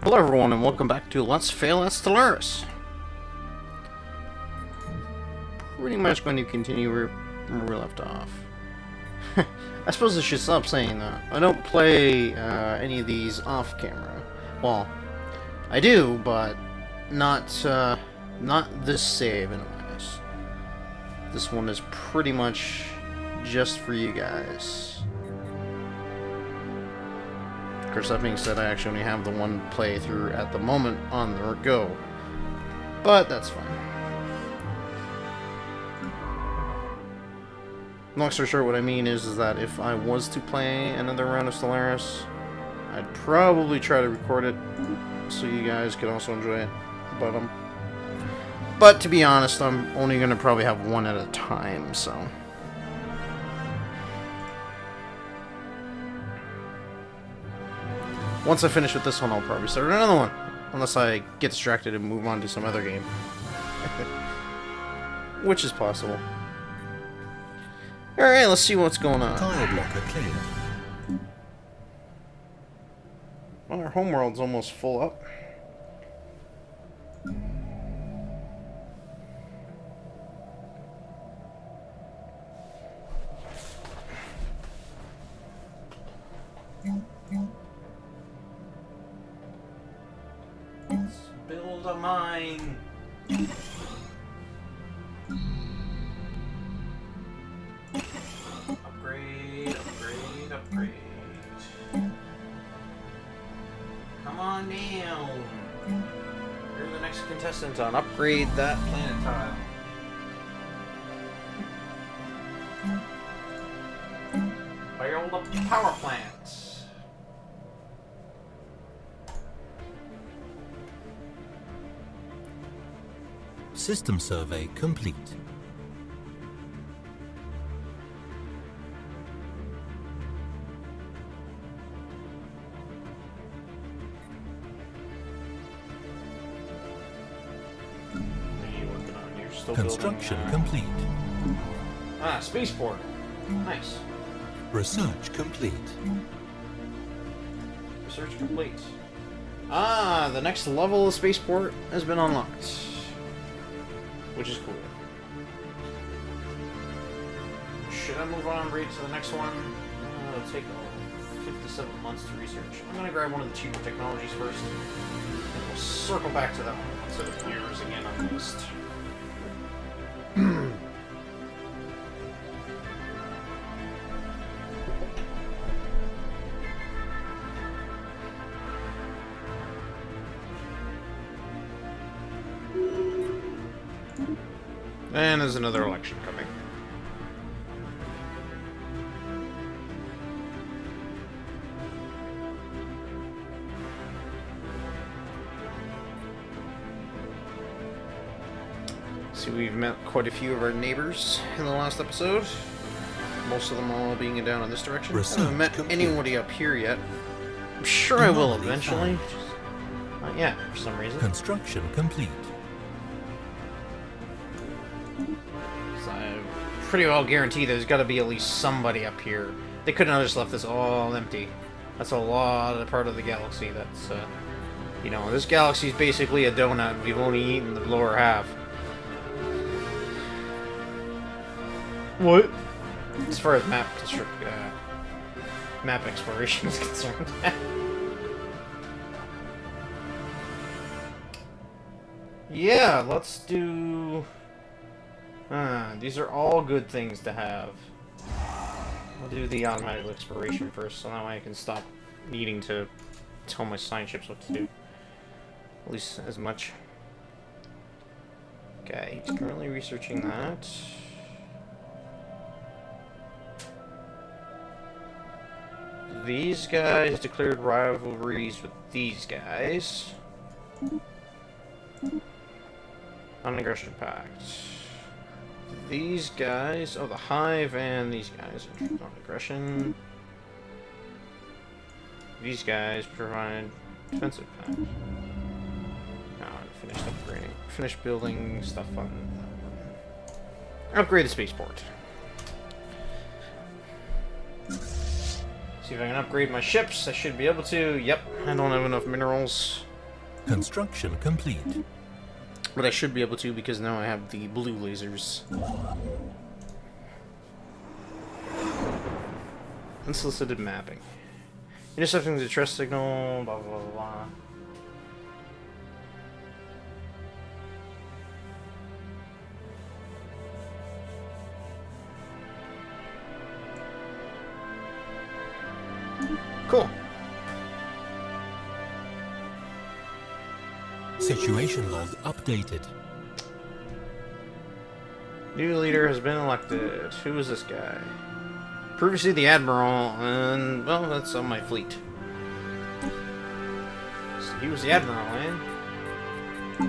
Hello everyone and welcome back to Let's Fail at Stellaris. Pretty much going to continue where we left off. I suppose I should stop saying that. I don't play any of these off camera. Well, I do, but not this save anyways. This one is pretty much just for you guys. Of course, that being said, I actually only have the one playthrough at the moment on the go. But that's fine. Long story short, what I mean is that if I was to play another round of Stellaris, I'd probably try to record it so you guys could also enjoy it. But to be honest, I'm only going to probably have one at a time, so... Once I finish with this one, I'll probably start another one. Unless I get distracted and move on to some other game. Which is possible. Alright, let's see what's going on. Tile blocker clear. Well, our homeworld's almost full up. Build a mine. Upgrade. Come on down. You're the next contestant on Upgrade That Planet Tile. Build a power plant. System survey complete. What are you working on? You're still Construction building, complete. Spaceport. Nice. Research complete. Research complete. The next level of spaceport has been unlocked. Which is cool. Should I move on right to the next one? It'll take 57 months to research. I'm gonna grab one of the cheaper technologies first, and we'll circle back to that one once it appears again on the list. And there's another election coming. See, we've met quite a few of our neighbors in the last episode. Most of them all being down in this direction. I haven't met anybody up here yet. I'm sure I will eventually. Not yet, for some reason. Construction complete. Pretty well guarantee there's got to be at least somebody up here. They couldn't have just left this all empty. That's a lot of part of the galaxy. That's, you know, this galaxy is basically a donut. We've only eaten the lower half. What? As far as map exploration is concerned. Yeah, let's do... these are all good things to have. I'll do the automatic exploration first, so that way I can stop needing to tell my science ships what to do. At least as much. Okay, he's currently researching that. These guys declared rivalries with these guys. Non-aggression pact. These guys, the Hive and these guys are non-aggression. These guys provide defensive pact. Finished upgrading, finished building stuff on that one. Upgrade the spaceport. See if I can upgrade my ships. I should be able to. Yep, I don't have enough minerals. Construction complete. But I should be able to because now I have the blue lasers. Unsolicited mapping. Intercepting the distress signal, blah blah blah blah. Cool. Situation log updated. New leader has been elected. Who is this guy? Previously the admiral, and well, that's on my fleet. So he was the admiral, eh?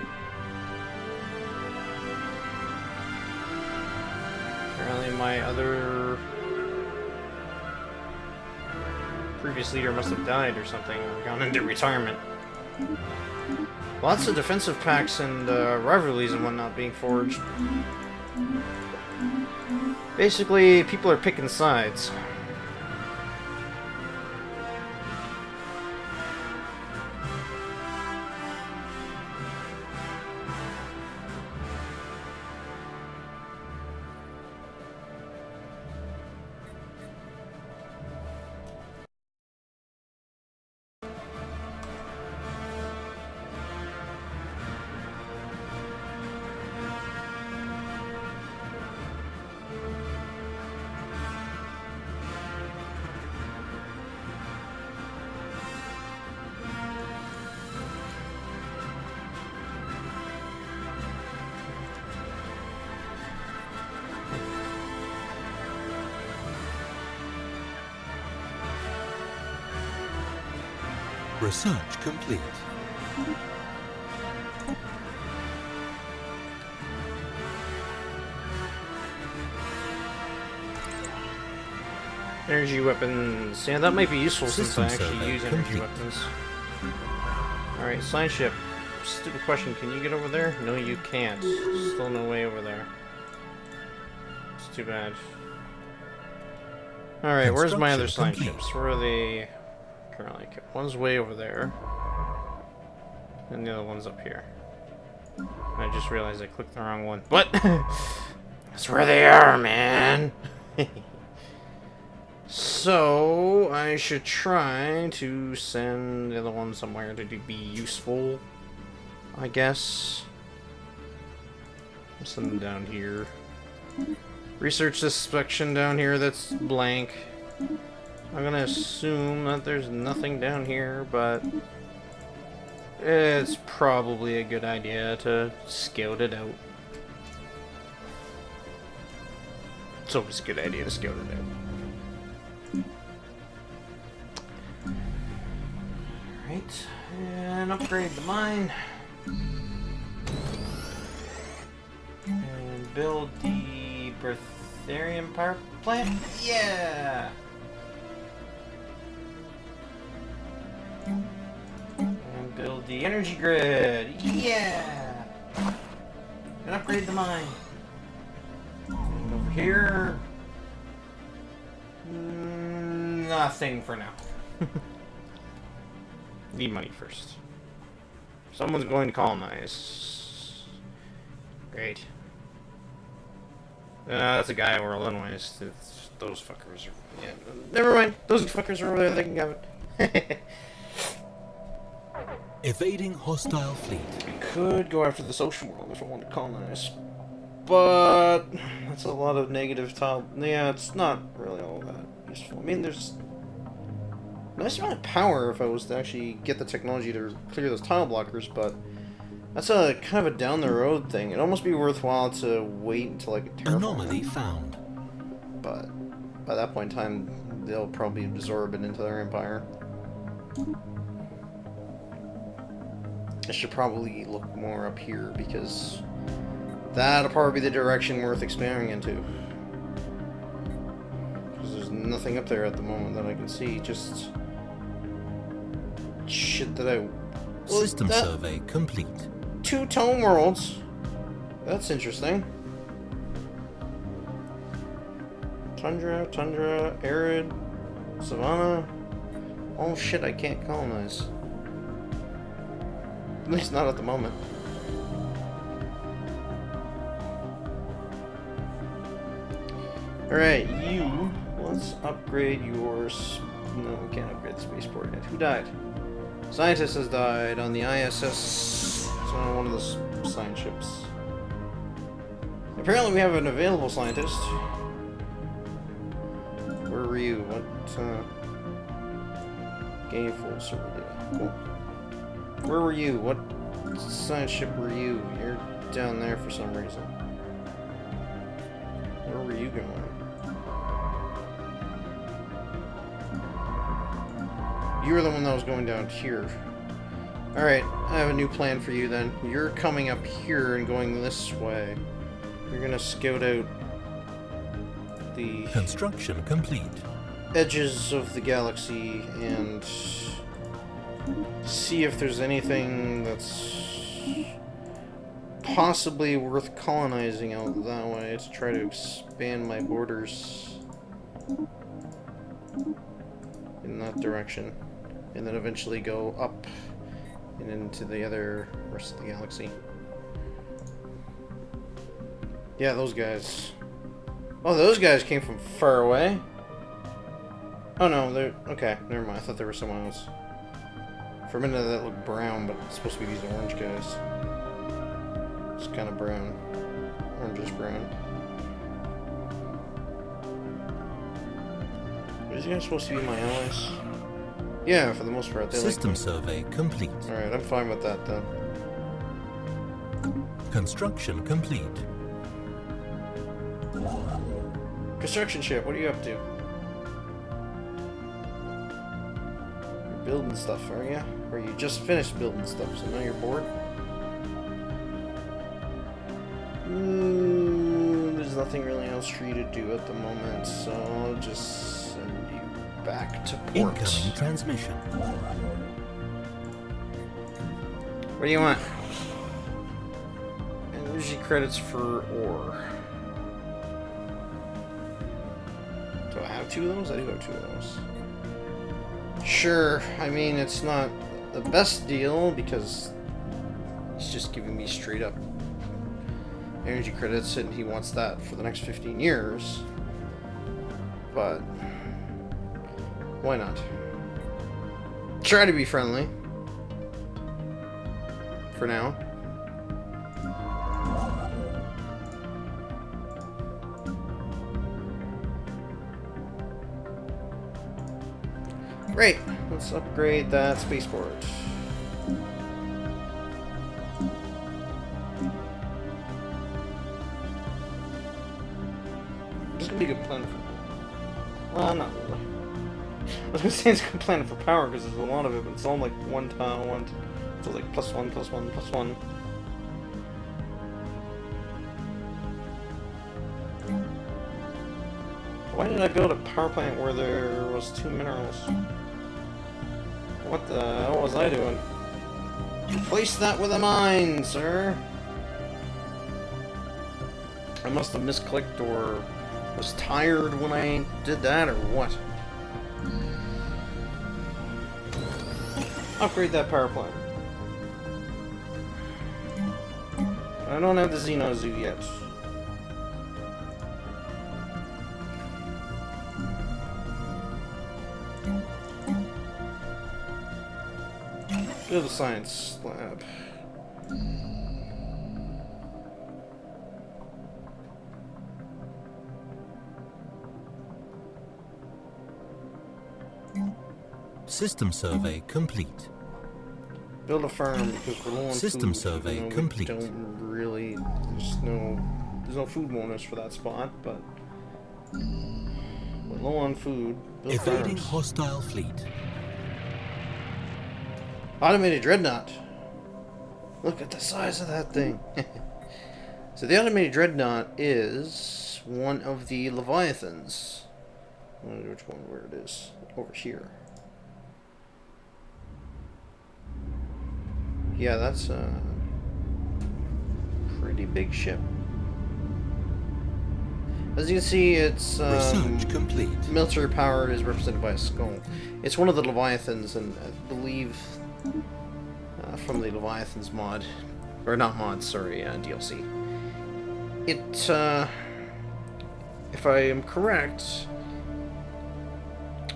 Apparently my other previous leader must have died or something, or gone into retirement. Lots of defensive packs and rivalries and whatnot being forged. Basically, people are picking sides. Research complete. Energy weapons. Yeah, that might be useful since I System actually survey use energy complete. weapons. Alright, science ship. Stupid question, can you get over there? No, you can't. Still no way over there. It's too bad. Alright, where's my other science Construction ships? Where are they currently? One's way over there. And the other one's up here. I just realized I clicked the wrong one. What? That's where they are, man! So, I should try to send the other one somewhere to be useful, I guess. I'll send them down here. Research this section down here that's blank. I'm gonna assume that there's nothing down here, but it's probably a good idea to scout it out. It's always a good idea to scout it out. Alright, and upgrade the mine. And build the Bertharium power plant. Yeah! And build the energy grid. Yeah! And upgrade the mine. And over here, nothing for now. Need money first. Someone's going to colonize. Great. That's a guy over Illinois. Those fuckers are... Yeah, never mind. Those fuckers are over there. They can have it. Evading hostile fleet. I could go after this ocean world if I want to colonize. But... that's a lot of negative tile... Yeah, it's not really all that useful. I mean, there's... nice amount of power if I was to actually get the technology to clear those tile blockers, but that's a kind of a down the road thing. It'd almost be worthwhile to wait until I get terraform. Anomaly found. But by that point in time, they'll probably absorb it into their empire. I should probably look more up here because that'll probably be the direction worth expanding into. Because there's nothing up there at the moment that I can see, just shit that I... System survey complete. 2 tone worlds. That's interesting. Tundra, arid, savanna. Oh shit, I can't colonize. At least not at the moment. Alright, you. Let's upgrade yours. No, we can't upgrade the spaceport yet. Who died? Scientist has died on the ISS. It's on one of the science ships. Apparently we have an available scientist. Where were you? What, Gain full server data. Cool. Where were you? What science ship were you? You're down there for some reason. Where were you going? You were the one that was going down here. Alright, I have a new plan for you then. You're coming up here and going this way. You're gonna scout out the Construction complete. edges of the galaxy and see if there's anything that's possibly worth colonizing out that way to try to expand my borders in that direction, and then eventually go up and into the other rest of the galaxy. Yeah, those guys. Oh, those guys came from far away. Oh no, they're okay. Never mind. I thought there was someone else. For a minute, that looked brown, but it's supposed to be these orange guys. It's kind of brown. Orange-ish brown. Are these guys supposed to be my allies? Yeah, for the most part. They System like survey complete. Alright, I'm fine with that then. Construction complete. Construction ship, what are you up to? You're building stuff, are you? Or you just finished building stuff, so now you're bored? There's nothing really else for you to do at the moment, so I'll just send you back to port. Incoming transmission. What do you want? Energy credits for ore. Do I have 2 of those? I do have 2 of those. Sure, I mean, it's not the best deal because he's just giving me straight up energy credits and he wants that for the next 15 years. But why not? Try to be friendly. For now. Great. Let's upgrade that spaceport. This could be a good plan for... Well, not really. I was gonna say it's a good plan for power because there's a lot of it, but it's all like one tile, so like +1, +1, +1. Why did I build a power plant where there was 2 minerals? What the hell was I doing? Replace that with a mine, sir! I must have misclicked or was tired when I did that, or what? Upgrade that power plant. I don't have the Xeno Zoo yet. Build a science lab. System survey complete. Build a farm because we're low on System food. survey You know, complete. We don't really. There's no food bonus for that spot, but we're low on food. Build Evading farms. hostile fleet. Automated Dreadnought. Look at the size of that thing. So the Automated Dreadnought is one of the leviathans. I wonder which one where it is. Over here. Yeah, that's a pretty big ship. As you can see, it's Research complete. military power is represented by a skull. It's one of the leviathans, and I believe, from the Leviathan's mod, or not mod, sorry, DLC. It, if I am correct,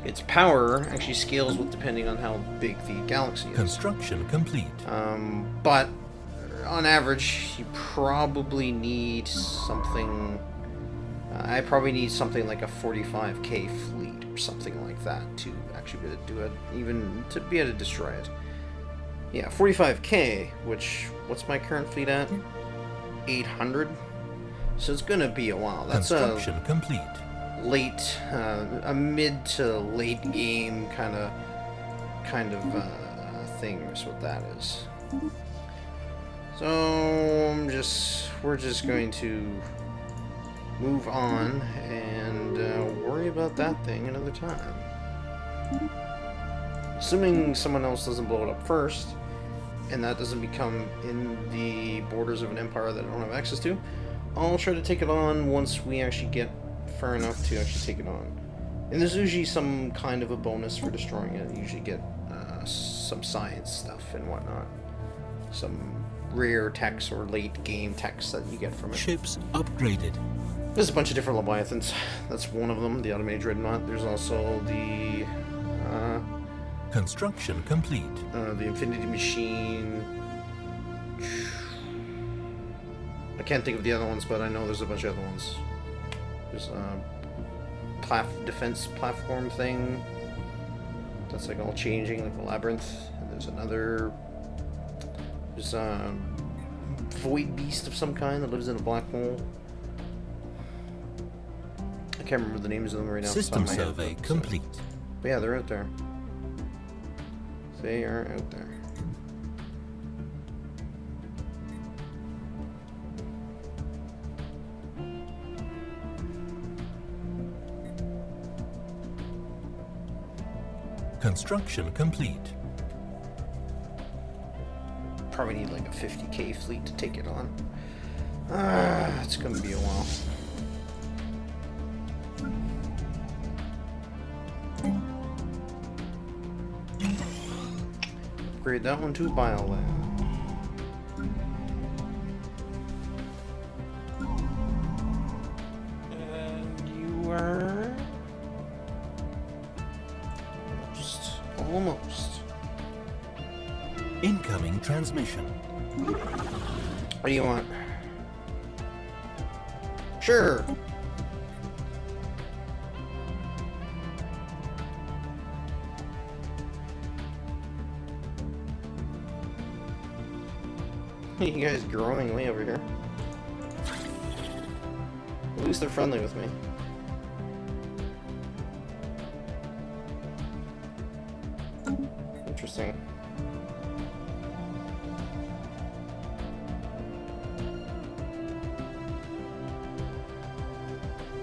its power actually scales with depending on how big the galaxy is. Construction complete. But on average, you probably need something. I probably need something like a 45k fleet or something like that to actually be able to do it, even to be able to destroy it. Yeah, 45k, which, what's my current fleet at? 800? So it's gonna be a while. That's Construction complete. Late, a mid to late game kind of thing is what that is. So we're just going to move on and worry about that thing another time. Assuming someone else doesn't blow it up first, and that doesn't become in the borders of an empire that I don't have access to, I'll try to take it on once we actually get far enough to actually take it on. And there's usually some kind of a bonus for destroying it. You usually get some science stuff and whatnot. Some rare techs or late game techs that you get from it. Ships upgraded. There's a bunch of different leviathans. That's one of them, the Automated Dreadnought. There's also the Construction complete. the Infinity Machine. I can't think of the other ones, but I know there's a bunch of other ones. There's a defense platform thing that's like all changing, like the labyrinth. And there's another. There's a void beast of some kind that lives in a black hole. I can't remember the names of them right now. System survey complete. But yeah, they're out there. They are out there. Construction complete. Probably need like a 50k fleet to take it on. It's gonna be a while. Upgrade that one to Bioland. And you are almost. Incoming transmission. What do you want? Sure. You guys growing way over here. At least they're friendly with me. Interesting.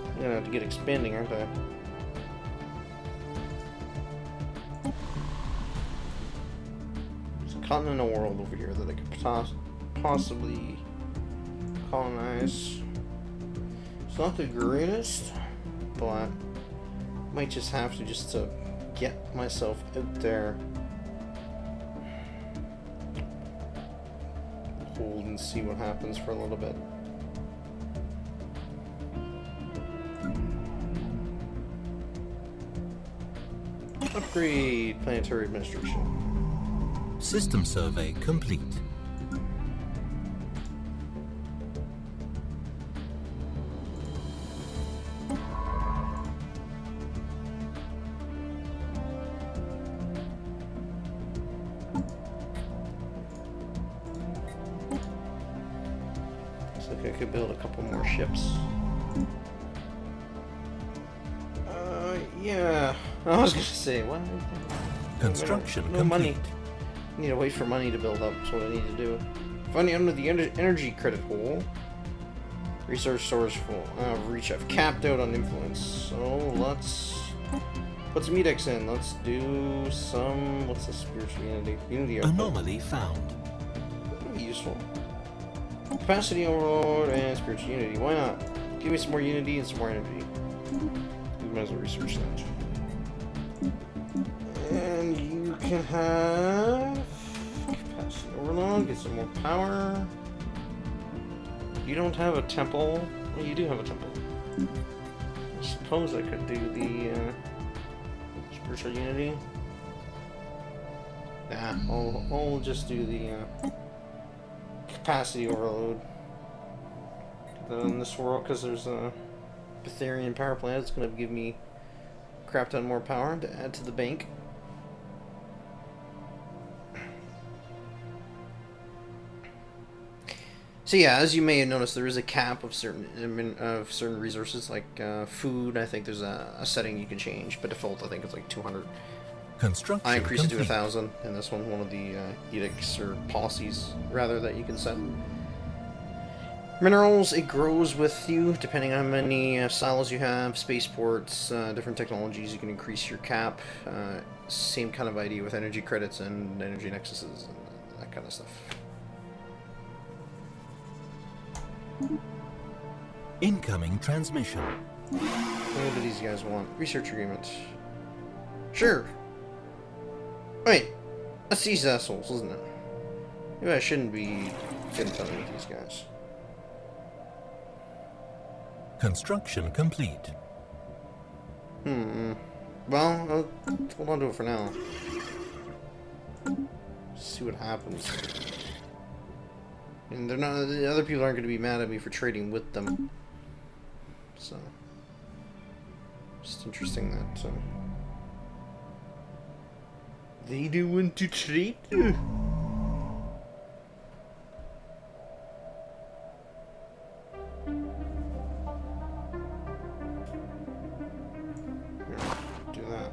I'm gonna have to get expanding, aren't I? There's a continental world over here that I could possibly colonize. It's not the greatest, but might just have to just to get myself out there. Hold and see what happens for a little bit. Upgrade planetary administration. System survey complete. Looks like I could build a couple more ships. Yeah. I was gonna say, what? Construction no complete. money. I need to wait for money to build up. That's what I need to do. Finding under the energy credit hole. Resource source full. Reach. I've capped out on influence. So let's put some edicts in. Let's do some. What's the spiritual unity? Unity output. Anomaly found. That'd be useful. Capacity overload and spiritual unity. Why not? Give me some more unity and some more energy. We might as well research that. And you can have capacity overload, get some more power. You don't have a temple. Well, you do have a temple. I suppose I could do the spiritual unity. Nah, I'll just do the capacity overload. In this world, because there's a Betharian power plant, it's going to give me a crap ton more power to add to the bank. So yeah, as you may have noticed, there is a cap of certain resources, like food. I think there's a setting you can change, but default I think it's like 200. Construction I increased complete. it to 1,000, and this one of the edicts or policies rather that you can set. Minerals, it grows with you depending on how many silos you have, spaceports, different technologies. You can increase your cap. Same kind of idea with energy credits and energy nexuses and that kind of stuff. Incoming transmission. What do these guys want? Research agreement. Sure. Wait, that's these assholes, isn't it? Maybe I shouldn't be getting done with these guys. Construction complete. Well, I'll hold on to it for now. See what happens. And they're not. The other people aren't going to be mad at me for trading with them. So, just interesting that they do want to trade. Do that.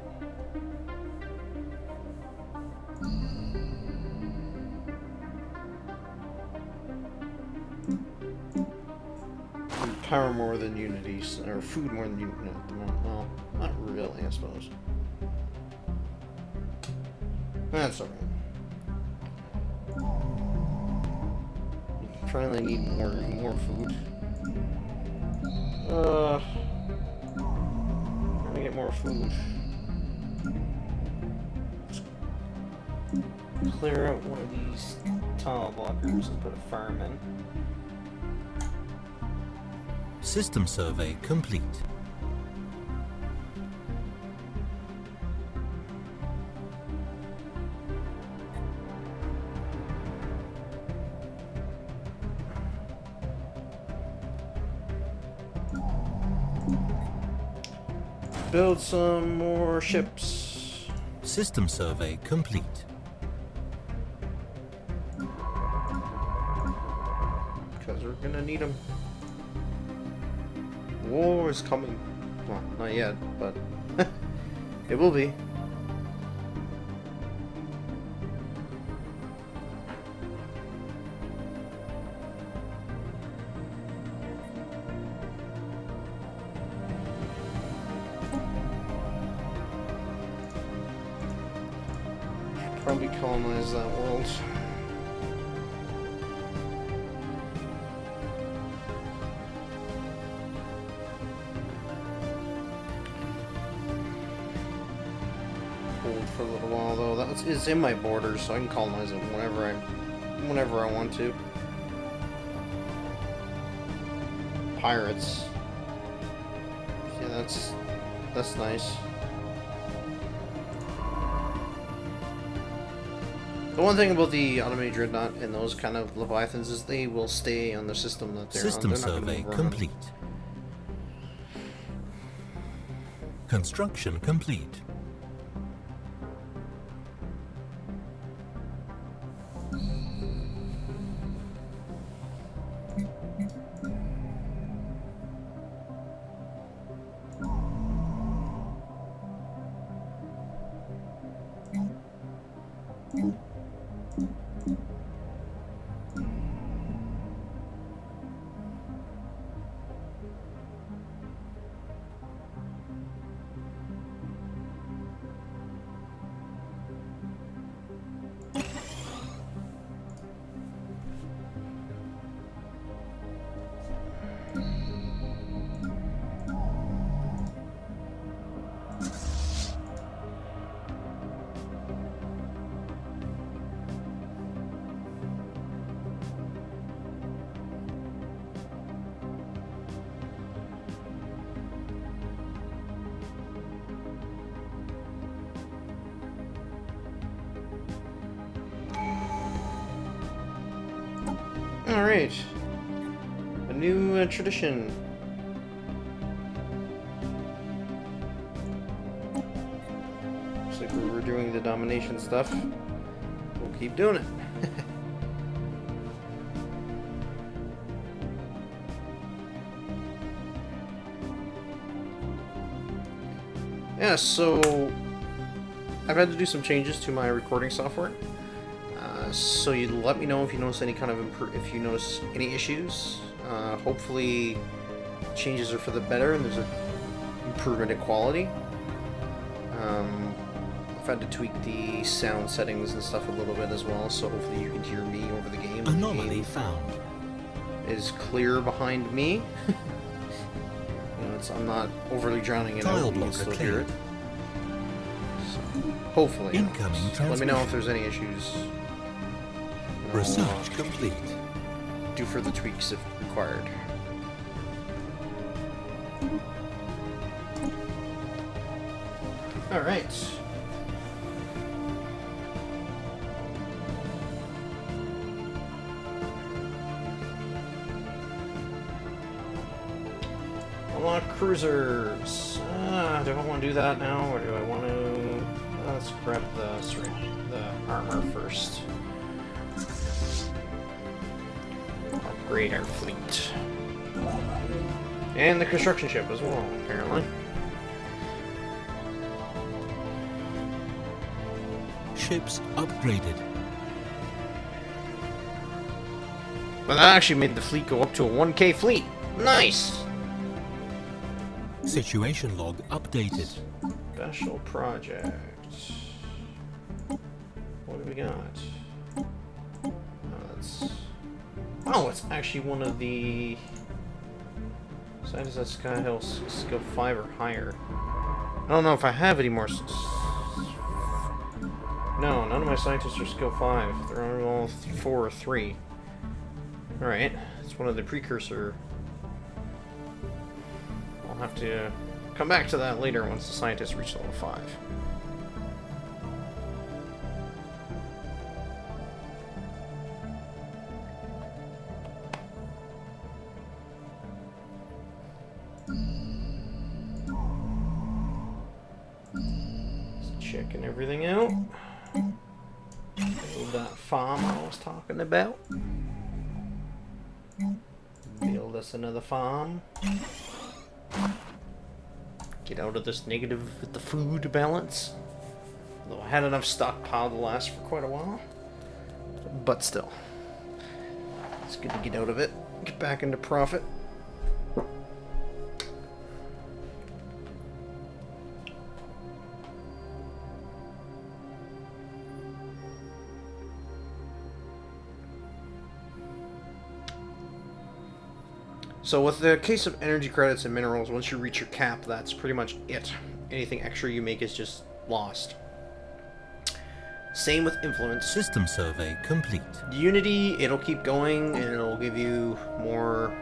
Power more than Unity, or food more than Unity at the moment. Well, not really, I suppose. That's alright. Probably need more food. Let me get more food. Let's clear out one of these tile blockers and put a farm in. System survey complete. Build some more ships. System survey complete. Because we're gonna need them. War is coming. Well, not yet, but it will be. Should probably colonize that world. For a little while though. It's in my borders, so I can colonize it whenever I want to. Pirates. Yeah, that's nice. The one thing about the Automated Dreadnought and those kind of leviathans is they will stay on the system that they're System on. They're not gonna survey move around. complete. Construction complete. Alright. A new tradition. Looks like we're doing the domination stuff. We'll keep doing it. Yeah, so I've had to do some changes to my recording software. So you let me know if you notice any kind of if you notice any issues. Hopefully, changes are for the better and there's an improvement in quality. I've had to tweak the sound settings and stuff a little bit as well, so hopefully you can hear me over the game. Anomaly found. Is clear behind me. I'm not overly drowning it out. You can still hear it. So, hopefully. Incoming let me know if there's any issues. Research complete. Do further tweaks if required. Alright. Unlock cruisers. Do I want to do that now, or do I want to... let's grab the armor first. Upgrade our fleet. And the construction ship as well, apparently. Ships upgraded. Well, that actually made the fleet go up to a 1K fleet. Nice! Situation log updated. Special project. What do we got? Oh, it's actually one of the scientists at Sky Hill skill 5 or higher. I don't know if I have any more. No, none of my scientists are skill 5. They're all 4 or 3. Alright, it's one of the precursor. I'll have to come back to that later once the scientists reach level 5. Checking everything out. Build that farm I was talking about. Build us another farm. Get out of this negative with the food balance. Although I had enough stockpile to last for quite a while. But still. It's good to get out of it. Get back into profit. So with the case of energy credits and minerals, once you reach your cap, that's pretty much it. Anything extra you make is just lost. Same with influence. System survey complete. Unity, it'll keep going, and it'll give you more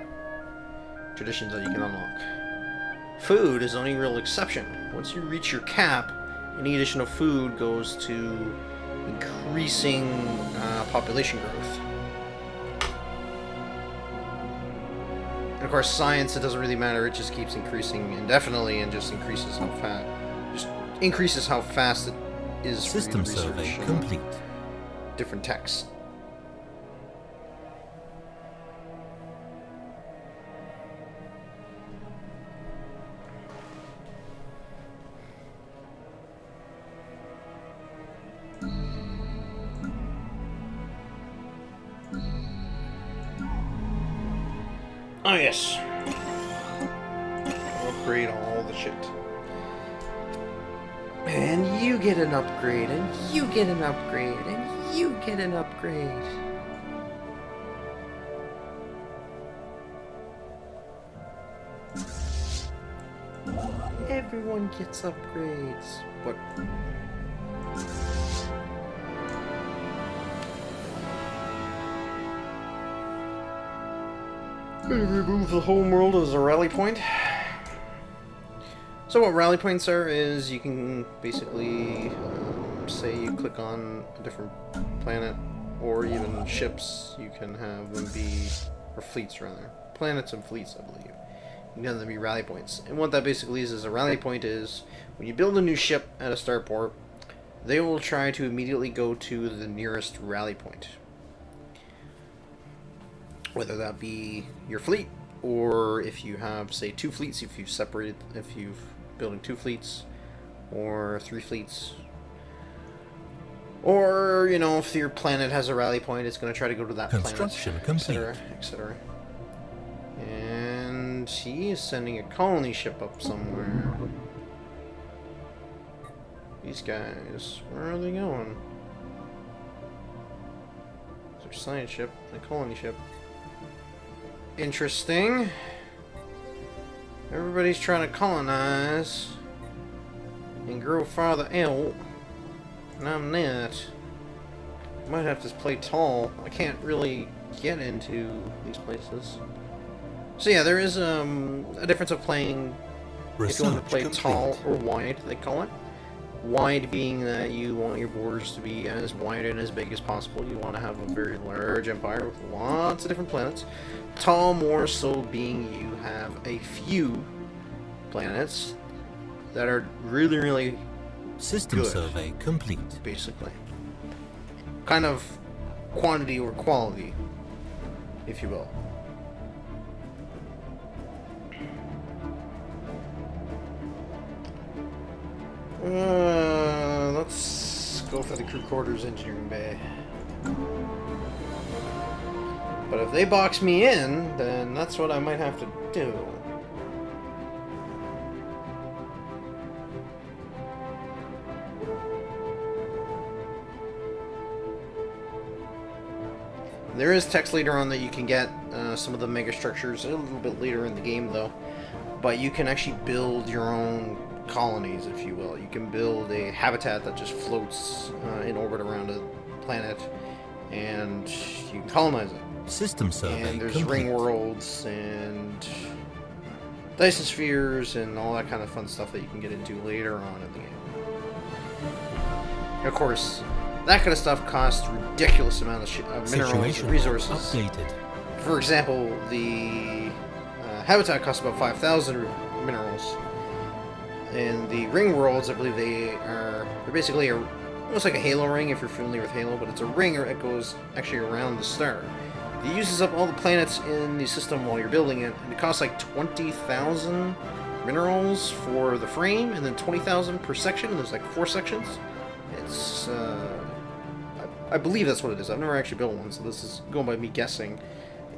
traditions that you can unlock. Food is the only real exception. Once you reach your cap, any additional food goes to increasing population growth. And of course, science, it doesn't really matter. It just keeps increasing indefinitely and just increases how fast it is. System for you to survey research, complete. Different techs. Oh yes. Upgrade all the shit. And you get an upgrade, and you get an upgrade, and you get an upgrade. Everyone gets upgrades, but remove the home world as a rally point. So what rally points are is you can basically say you click on a different planet, or even ships, you can have them be, or fleets rather, planets and fleets, I believe. You can have them be rally points. And what that basically is a rally point is, when you build a new ship at a starport, they will try to immediately go to the nearest rally point. Whether that be your fleet, or if you have, say, 2 fleets, if you've building 2 fleets, or 3 fleets, or, you know, if your planet has a rally point, it's going to try to go to that Construction planet, complete. etc., etc. And he is sending a colony ship up somewhere. These guys, where are they going? There's a science ship, a colony ship. Interesting. Everybody's trying to colonize and grow farther out, and I'm not. Might have to play tall. I can't really get into these places. So yeah, there is a difference of playing if you want to play tall or wide, they call it. Wide being that you want your borders to be as wide and as big as possible. You want to have a very large empire with lots of different planets. Tall more so being you have a few planets that are really, really System good, survey complete. basically. Kind of quantity or quality, if you will. Let's go for the crew quarters engineering bay. But if they box me in, then that's what I might have to do. There is text later on that you can get some of the mega structures a little bit later in the game, though. But you can actually build your own colonies, if you will. You can build a habitat that just floats in orbit around a planet, and you can colonize it. System survey And there's complete. ring worlds and Dyson spheres and all that kind of fun stuff that you can get into later on in the game. Of course, that kind of stuff costs ridiculous amount of minerals Situation and resources. updated. For example, the habitat costs about 5,000 minerals. And the ring worlds, I believe they're basically almost like a Halo ring if you're familiar with Halo, but it's a ring that goes actually around the star. It uses up all the planets in the system while you're building it, and it costs like 20,000 minerals for the frame, and then 20,000 per section, and there's like 4 sections. It's, I believe that's what it is. I've never actually built one, so this is going by me guessing.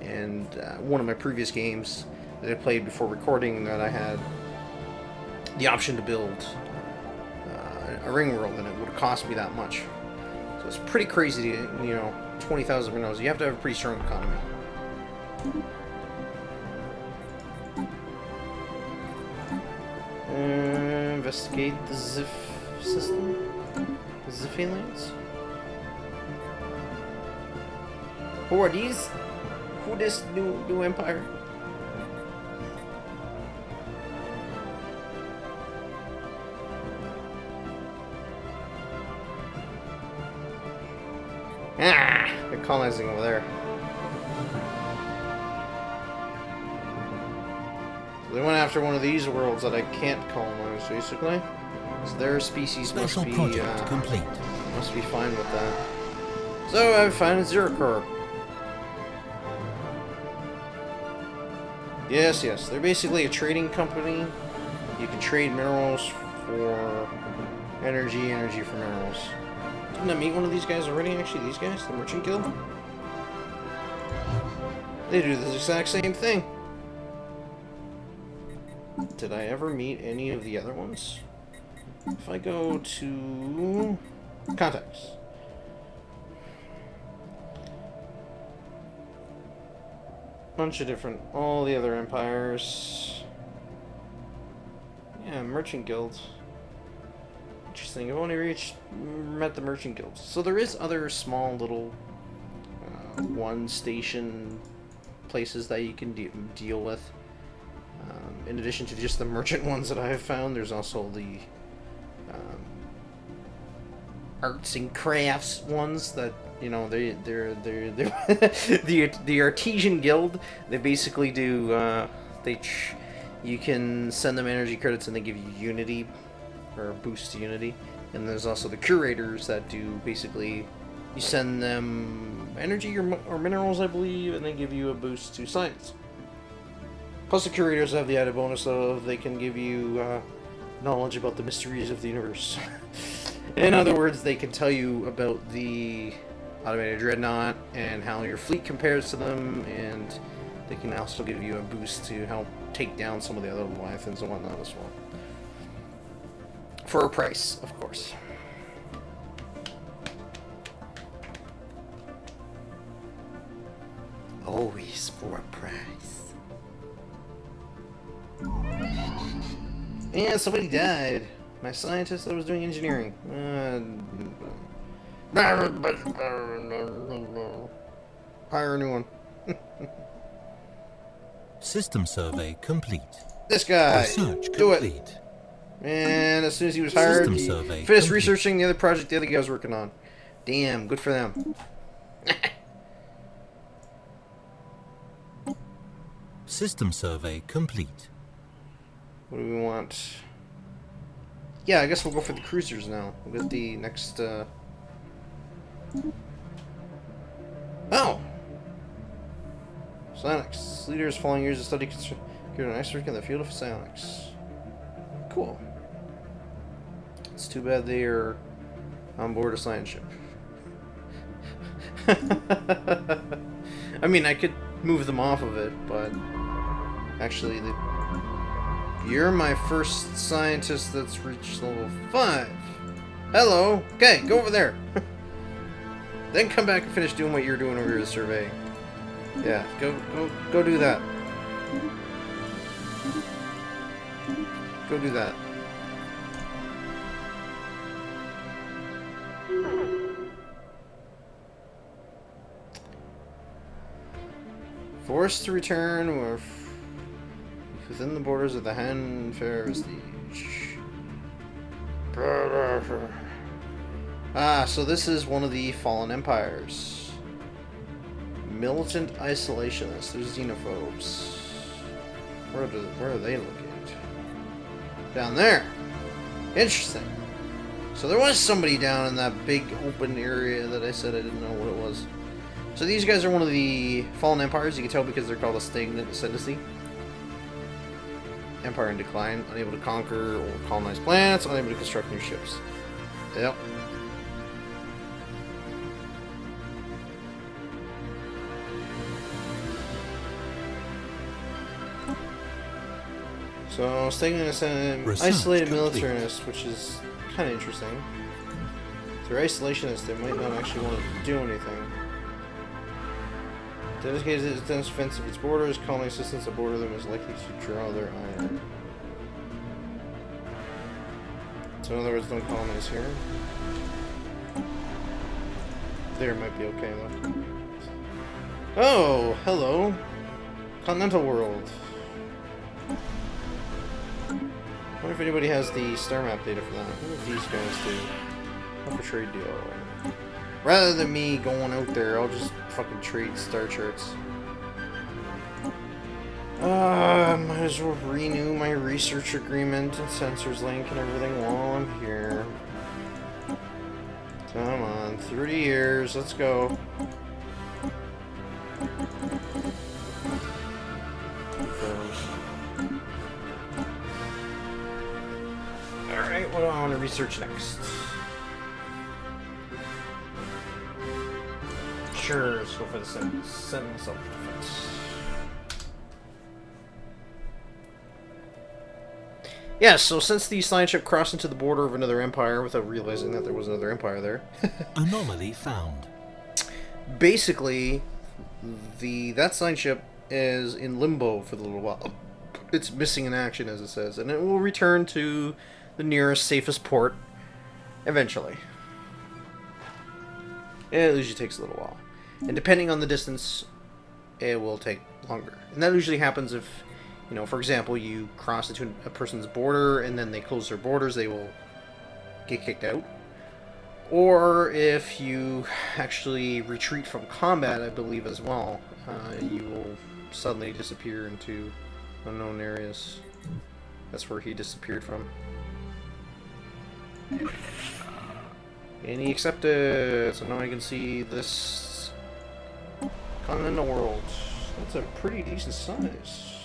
And one of my previous games that I played before recording that I had the option to build a ring world, and it would have cost me that much. So it's pretty crazy to, 20,000 minerals. You have to have a pretty strong economy. Investigate the Zif system? The Zif aliens? Who are these? Who this new empire? Ah! They're colonizing over there. So they went after one of these worlds that I can't colonize, basically. So their species must Special be project complete. must be fine with that. So I've found Zero Corp. Yes, yes. They're basically a trading company. You can trade minerals for energy, energy for minerals. Didn't I meet one of these guys already, actually? These guys? The Merchant Guild? They do the exact same thing. Did I ever meet any of the other ones? If I go to contacts. Bunch of different, all the other empires. Yeah, Merchant Guild. Interesting. I've only met the Merchant Guild. So there is other small little one station places that you can deal with. In addition to just the merchant ones that I have found, there's also the arts and crafts ones that you know, they're the Artesian Guild. They basically do you can send them energy credits and they give you Unity, or a boost to Unity. And there's also the Curators that do basically, you send them energy or minerals, I believe, and they give you a boost to science. Plus the Curators have the added bonus of they can give you knowledge about the mysteries of the universe. In other words, they can tell you about the Automated Dreadnought and how your fleet compares to them, and they can also give you a boost to help take down some of the other leviathans and whatnot as well. For a price, of course. Always for a price. And somebody died. My scientist that was doing engineering. Hire a new one. System survey complete. This guy. Research Do complete. it. And as soon as he was hired, System he survey finished complete. researching the other project the other guy was working on. Damn, good for them. System survey complete. What do we want? Yeah, I guess we'll go for the cruisers now. We'll get the next, Oh! Psionics. Leaders following years of study consider an expert in the field of psionics. Cool. It's too bad they are on board a science ship. I mean, I could move them off of it, but actually, you're my first scientist that's reached level 5. Hello. Okay, go over there. Then come back and finish doing what you're doing over here, surveying. Yeah, go do that. Go do that. Forced to return or within the borders of the Han Prestige. Ah, so this is one of the fallen empires. Militant isolationists. There's xenophobes. Where are they located? Down there. Interesting. So there was somebody down in that big open area that I said I didn't know what it was. So these guys are one of the fallen empires. You can tell because they're called a stagnant ascendancy. Empire in decline, unable to conquer or colonize planets, unable to construct new ships. Yep. So, stagnant ascendant, isolated militarist, which is kind of interesting. If they're isolationists, they might not actually want to do anything. Dedicated to its defense of its borders, colony assistance that border them is likely to draw their iron. So in other words, don't colonize here. There might be okay though. Oh, hello. Continental world. I wonder if anybody has the star map data for that. What do these guys do? Up a trade deal. Rather than me going out there, I'll just fucking trade star charts. Might as well renew my research agreement and sensors link and everything while I'm here. Come on, 30 years, let's go. Alright, what do I want to research next? Sure, let's go for the sentinel self-defense. Yeah, so since the science ship crossed into the border of another empire without realizing that there was another empire there... Anomaly found. Basically, that science ship is in limbo for a little while. It's missing in action, as it says, and it will return to the nearest, safest port eventually. It usually takes a little while. And depending on the distance, it will take longer. And that usually happens if, you know, for example, you cross into a person's border and then they close their borders, they will get kicked out. Or if you actually retreat from combat, I believe as well, you will suddenly disappear into unknown areas. That's where he disappeared from. And he accepted, so now I can see this continental world. That's a pretty decent size.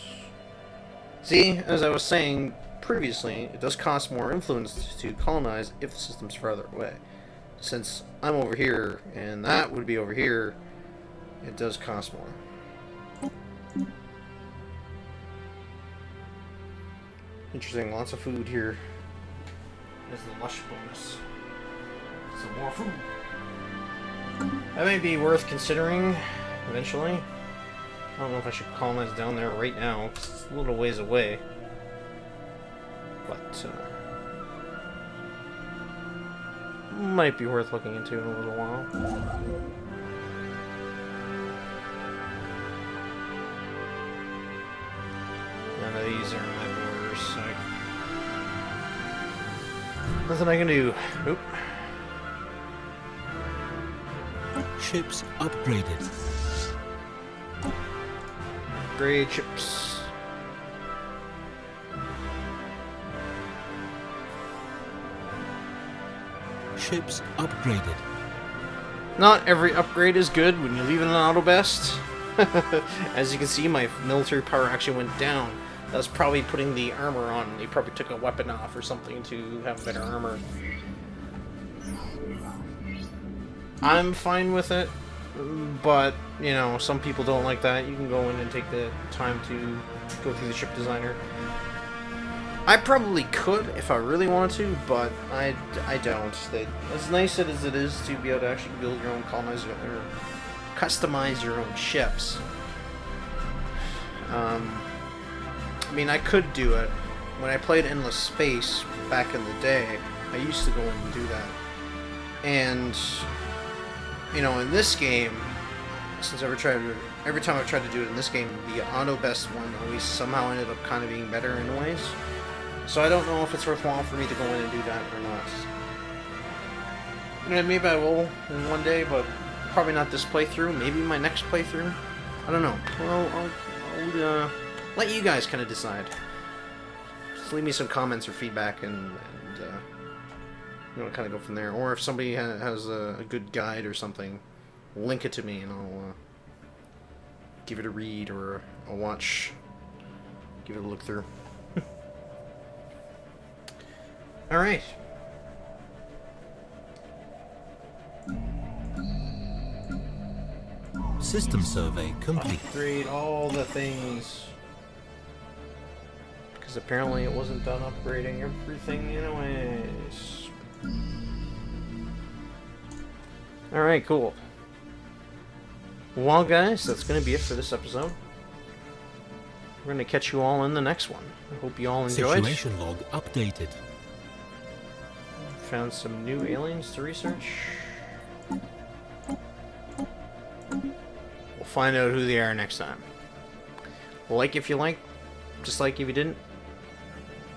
See, as I was saying previously, it does cost more influence to colonize if the system's farther away. Since I'm over here, and that would be over here, it does cost more. Interesting, lots of food here. There's the lush bonus. Some more food. That may be worth considering eventually. I don't know if I should colonize down there right now, 'cause it's a little ways away. But, might be worth looking into in a little while. None of these are my borders, so nothing I can do. Oop. Ships upgraded. Upgrade ships. Ships upgraded. Not every upgrade is good when you leave it on auto best. As you can see, my military power actually went down. That was probably putting the armor on. They probably took a weapon off or something to have better armor. I'm fine with it, but, you know, some people don't like that. You can go in and take the time to go through the ship designer. I probably could if I really wanted to, but I don't. As nice as it is to be able to actually build your own colonizer or customize your own ships. I mean, I could do it. When I played Endless Space back in the day, I used to go in and do that. And, you know, in this game, since every time I've tried to do it in this game, the auto best one always somehow ended up kind of being better anyways. So I don't know if it's worthwhile for me to go in and do that or not. You know, maybe I will in one day, but probably not this playthrough. Maybe my next playthrough. I don't know. Well, I'll let you guys kind of decide. Just leave me some comments or feedback, and you know, kind of go from there. Or if somebody has a good guide or something, link it to me, and I'll give it a read or a watch. Give it a look through. Alright. System survey complete. Upgrade all the things. Because apparently it wasn't done upgrading everything anyways. Alright, cool. Well, guys, that's going to be it for this episode. We're going to catch you all in the next one. I hope you all enjoyed. Situation log updated. Found some new aliens to research. We'll find out who they are next time. Like if you like, dislike if you didn't.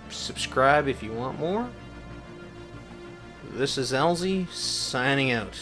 Subscribe if you want more. This is Elzy, signing out.